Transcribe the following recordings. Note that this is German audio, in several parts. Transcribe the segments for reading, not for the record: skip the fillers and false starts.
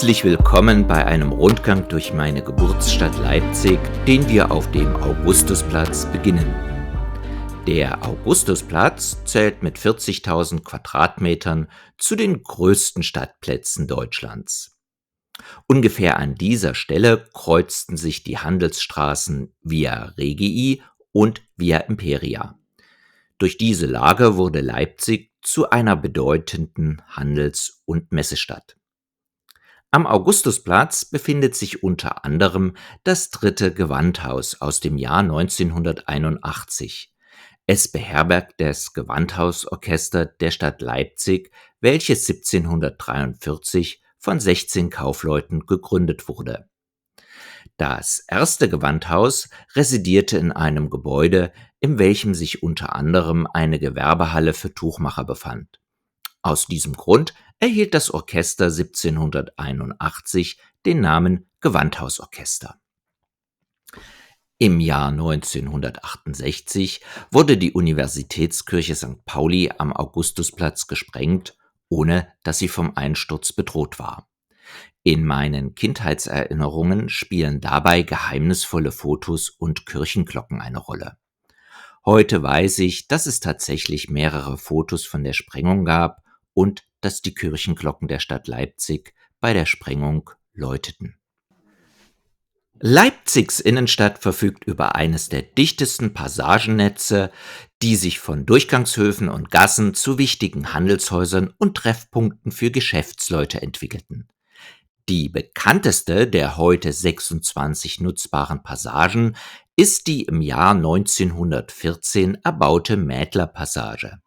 Herzlich willkommen bei einem Rundgang durch meine Geburtsstadt Leipzig, den wir auf dem Augustusplatz beginnen. Der Augustusplatz zählt mit 40.000 Quadratmetern zu den größten Stadtplätzen Deutschlands. Ungefähr an dieser Stelle kreuzten sich die Handelsstraßen Via Regii und Via Imperia. Durch diese Lage wurde Leipzig zu einer bedeutenden Handels- und Messestadt. Am Augustusplatz befindet sich unter anderem das dritte Gewandhaus aus dem Jahr 1981. Es beherbergt das Gewandhausorchester der Stadt Leipzig, welches 1743 von 16 Kaufleuten gegründet wurde. Das erste Gewandhaus residierte in einem Gebäude, in welchem sich unter anderem eine Gewerbehalle für Tuchmacher befand. Aus diesem Grund erhielt das Orchester 1781 den Namen Gewandhausorchester. Im Jahr 1968 wurde die Universitätskirche St. Pauli am Augustusplatz gesprengt, ohne dass sie vom Einsturz bedroht war. In meinen Kindheitserinnerungen spielen dabei geheimnisvolle Fotos und Kirchenglocken eine Rolle. Heute weiß ich, dass es tatsächlich mehrere Fotos von der Sprengung gab und dass die Kirchenglocken der Stadt Leipzig bei der Sprengung läuteten. Leipzigs Innenstadt verfügt über eines der dichtesten Passagennetze, die sich von Durchgangshöfen und Gassen zu wichtigen Handelshäusern und Treffpunkten für Geschäftsleute entwickelten. Die bekannteste der heute 26 nutzbaren Passagen ist die im Jahr 1914 erbaute Mädlerpassage.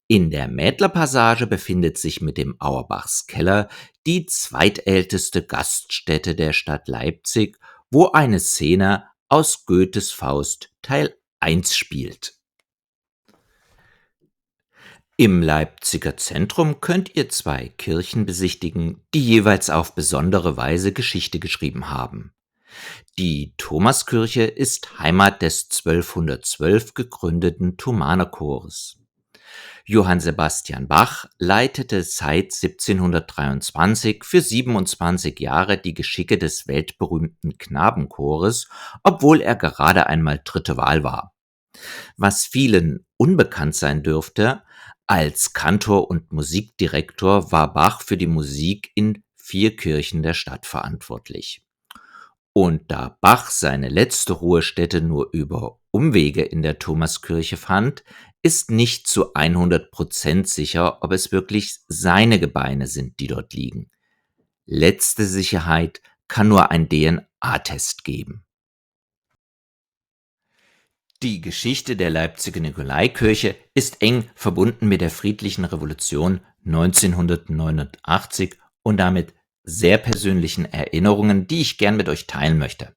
In der Mädlerpassage befindet sich mit dem Auerbachskeller die zweitälteste Gaststätte der Stadt Leipzig, wo eine Szene aus Goethes Faust Teil 1 spielt. Im Leipziger Zentrum könnt ihr 2 Kirchen besichtigen, die jeweils auf besondere Weise Geschichte geschrieben haben. Die Thomaskirche ist Heimat des 1212 gegründeten Thomanerchores. Johann Sebastian Bach leitete seit 1723 für 27 Jahre die Geschicke des weltberühmten Knabenchores, obwohl er gerade einmal 3. Wahl war. Was vielen unbekannt sein dürfte: als Kantor und Musikdirektor war Bach für die Musik in 4 Kirchen der Stadt verantwortlich. Und da Bach seine letzte Ruhestätte nur über Umwege in der Thomaskirche fand, ist nicht zu 100% sicher, ob es wirklich seine Gebeine sind, die dort liegen. Letzte Sicherheit kann nur ein DNA-Test geben. Die Geschichte der Leipziger Nikolaikirche ist eng verbunden mit der Friedlichen Revolution 1989 und damit sehr persönlichen Erinnerungen, die ich gern mit euch teilen möchte.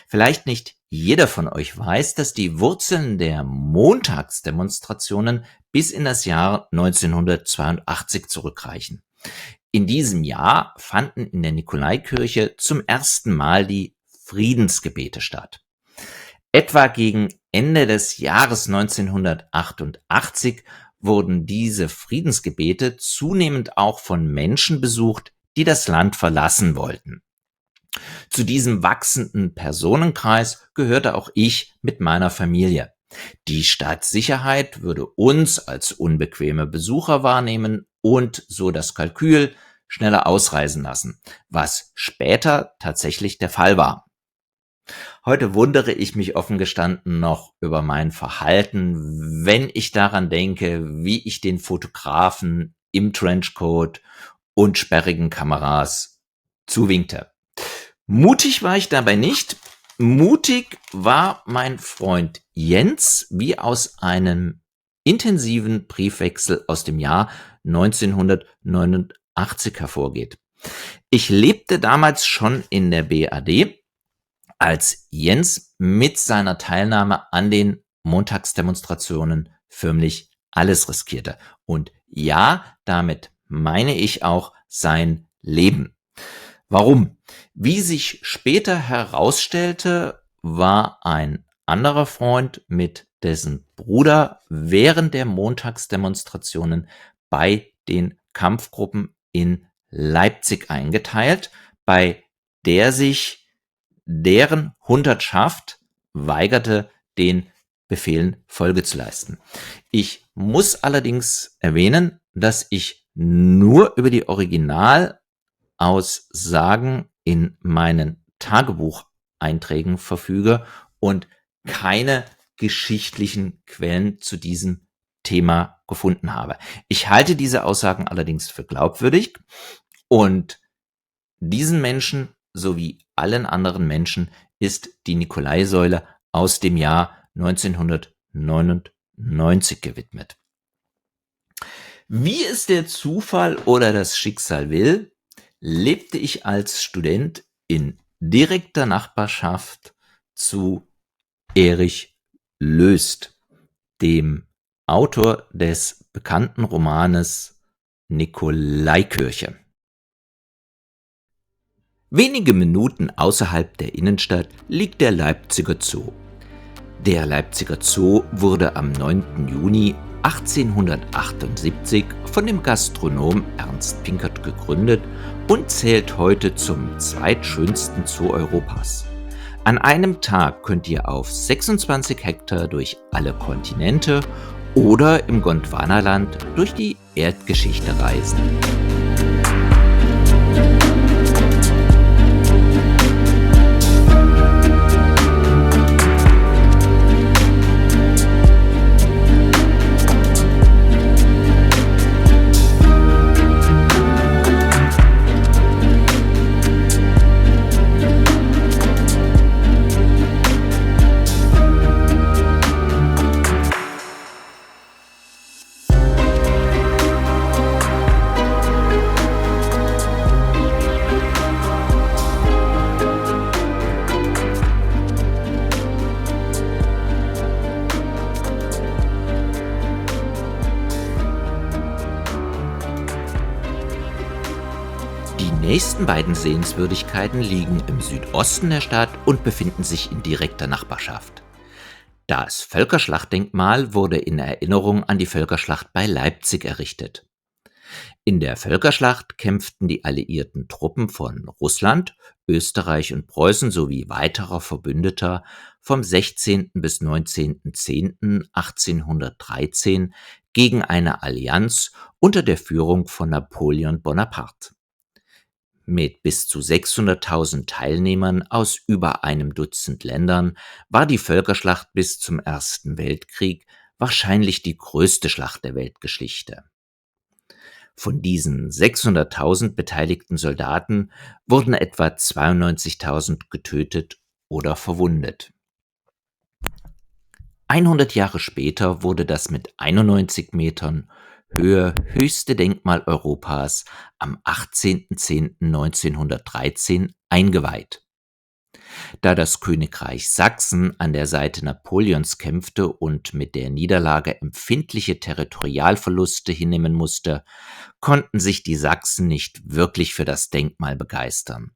Vielleicht nicht jeder von euch weiß, dass die Wurzeln der Montagsdemonstrationen bis in das Jahr 1982 zurückreichen. In diesem Jahr fanden in der Nikolaikirche zum ersten Mal die Friedensgebete statt. Etwa gegen Ende des Jahres 1988 wurden diese Friedensgebete zunehmend auch von Menschen besucht, die das Land verlassen wollten. Zu diesem wachsenden Personenkreis gehörte auch ich mit meiner Familie. Die Staatssicherheit würde uns als unbequeme Besucher wahrnehmen und so das Kalkül schneller ausreisen lassen, was später tatsächlich der Fall war. Heute wundere ich mich offen gestanden noch über mein Verhalten, wenn ich daran denke, wie ich den Fotografen im Trenchcoat und sperrigen Kameras zuwinkte. Mutig war ich dabei nicht. Mutig war mein Freund Jens, wie aus einem intensiven Briefwechsel aus dem Jahr 1989 hervorgeht. Ich lebte damals schon in der BRD, als Jens mit seiner Teilnahme an den Montagsdemonstrationen förmlich alles riskierte. Und ja, damit meine ich auch sein Leben. Warum? Wie sich später herausstellte, war ein anderer Freund mit dessen Bruder während der Montagsdemonstrationen bei den Kampfgruppen in Leipzig eingeteilt, bei der sich deren Hundertschaft weigerte, den Befehlen Folge zu leisten. Ich muss allerdings erwähnen, dass ich nur über die Originalaussagen in meinen Tagebucheinträgen verfüge und keine geschichtlichen Quellen zu diesem Thema gefunden habe. Ich halte diese Aussagen allerdings für glaubwürdig und diesen Menschen sowie allen anderen Menschen ist die Nikolaisäule aus dem Jahr 1999 gewidmet. Wie es der Zufall oder das Schicksal will, lebte ich als Student in direkter Nachbarschaft zu Erich Löst, dem Autor des bekannten Romanes Nikolaikirche. Wenige Minuten außerhalb der Innenstadt liegt der Leipziger Zoo. Der Leipziger Zoo wurde am 9. Juni 1878 von dem Gastronom Ernst Pinkert gegründet und zählt heute zum zweitschönsten Zoo Europas. An einem Tag könnt ihr auf 26 Hektar durch alle Kontinente oder im Gondwanaland durch die Erdgeschichte reisen. Die nächsten beiden Sehenswürdigkeiten liegen im Südosten der Stadt und befinden sich in direkter Nachbarschaft. Das Völkerschlachtdenkmal wurde in Erinnerung an die Völkerschlacht bei Leipzig errichtet. In der Völkerschlacht kämpften die alliierten Truppen von Russland, Österreich und Preußen sowie weiterer Verbündeter vom 16. bis 19.10.1813 gegen eine Allianz unter der Führung von Napoleon Bonaparte. Mit bis zu 600.000 Teilnehmern aus über einem Dutzend Ländern war die Völkerschlacht bis zum Ersten Weltkrieg wahrscheinlich die größte Schlacht der Weltgeschichte. Von diesen 600.000 beteiligten Soldaten wurden etwa 92.000 getötet oder verwundet. 100 Jahre später wurde das mit 91 Metern Höhe höchste Denkmal Europas am 18.10.1913 eingeweiht. Da das Königreich Sachsen an der Seite Napoleons kämpfte und mit der Niederlage empfindliche Territorialverluste hinnehmen musste, konnten sich die Sachsen nicht wirklich für das Denkmal begeistern.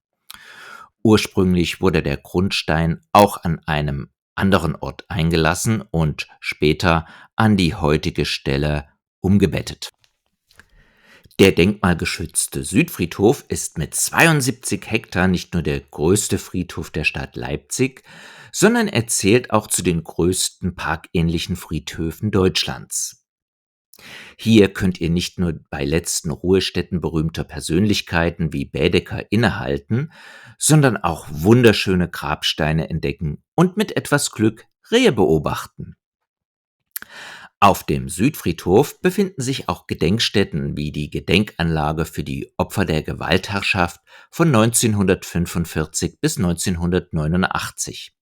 Ursprünglich wurde der Grundstein auch an einem anderen Ort eingelassen und später an die heutige Stelle umgebettet. Der denkmalgeschützte Südfriedhof ist mit 72 Hektar nicht nur der größte Friedhof der Stadt Leipzig, sondern er zählt auch zu den größten parkähnlichen Friedhöfen Deutschlands. Hier könnt ihr nicht nur bei letzten Ruhestätten berühmter Persönlichkeiten wie Baedeker innehalten, sondern auch wunderschöne Grabsteine entdecken und mit etwas Glück Rehe beobachten. Auf dem Südfriedhof befinden sich auch Gedenkstätten wie die Gedenkanlage für die Opfer der Gewaltherrschaft von 1945 bis 1989.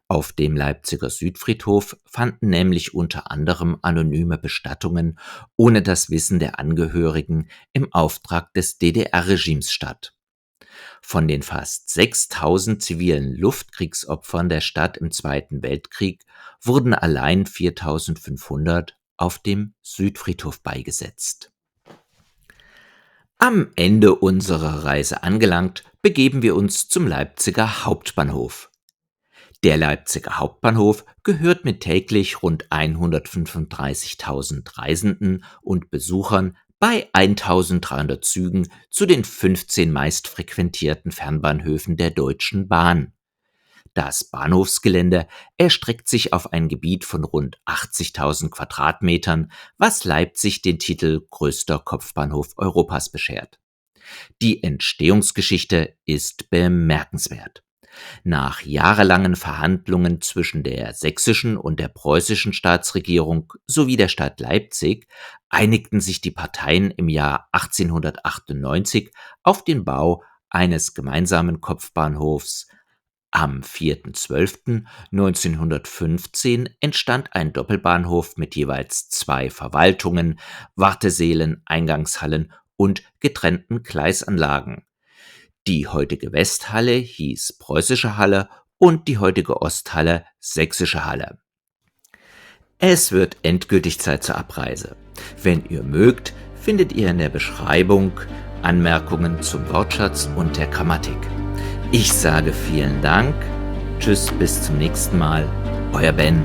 Auf dem Leipziger Südfriedhof fanden nämlich unter anderem anonyme Bestattungen ohne das Wissen der Angehörigen im Auftrag des DDR-Regimes statt. Von den fast 6.000 zivilen Luftkriegsopfern der Stadt im Zweiten Weltkrieg wurden allein 4.500 auf dem Südfriedhof beigesetzt. Am Ende unserer Reise angelangt, begeben wir uns zum Leipziger Hauptbahnhof. Der Leipziger Hauptbahnhof gehört mit täglich rund 135.000 Reisenden und Besuchern bei 1300 Zügen zu den 15 meistfrequentierten Fernbahnhöfen der Deutschen Bahn. Das Bahnhofsgelände erstreckt sich auf ein Gebiet von rund 80.000 Quadratmetern, was Leipzig den Titel größter Kopfbahnhof Europas beschert. Die Entstehungsgeschichte ist bemerkenswert. Nach jahrelangen Verhandlungen zwischen der sächsischen und der preußischen Staatsregierung sowie der Stadt Leipzig einigten sich die Parteien im Jahr 1898 auf den Bau eines gemeinsamen Kopfbahnhofs. Am 4.12.1915 entstand ein Doppelbahnhof mit jeweils 2 Verwaltungen, Wartesälen, Eingangshallen und getrennten Gleisanlagen. Die heutige Westhalle hieß Preußische Halle und die heutige Osthalle Sächsische Halle. Es wird endgültig Zeit zur Abreise. Wenn ihr mögt, findet ihr in der Beschreibung Anmerkungen zum Wortschatz und der Grammatik. Ich sage vielen Dank, tschüss, bis zum nächsten Mal, euer Ben.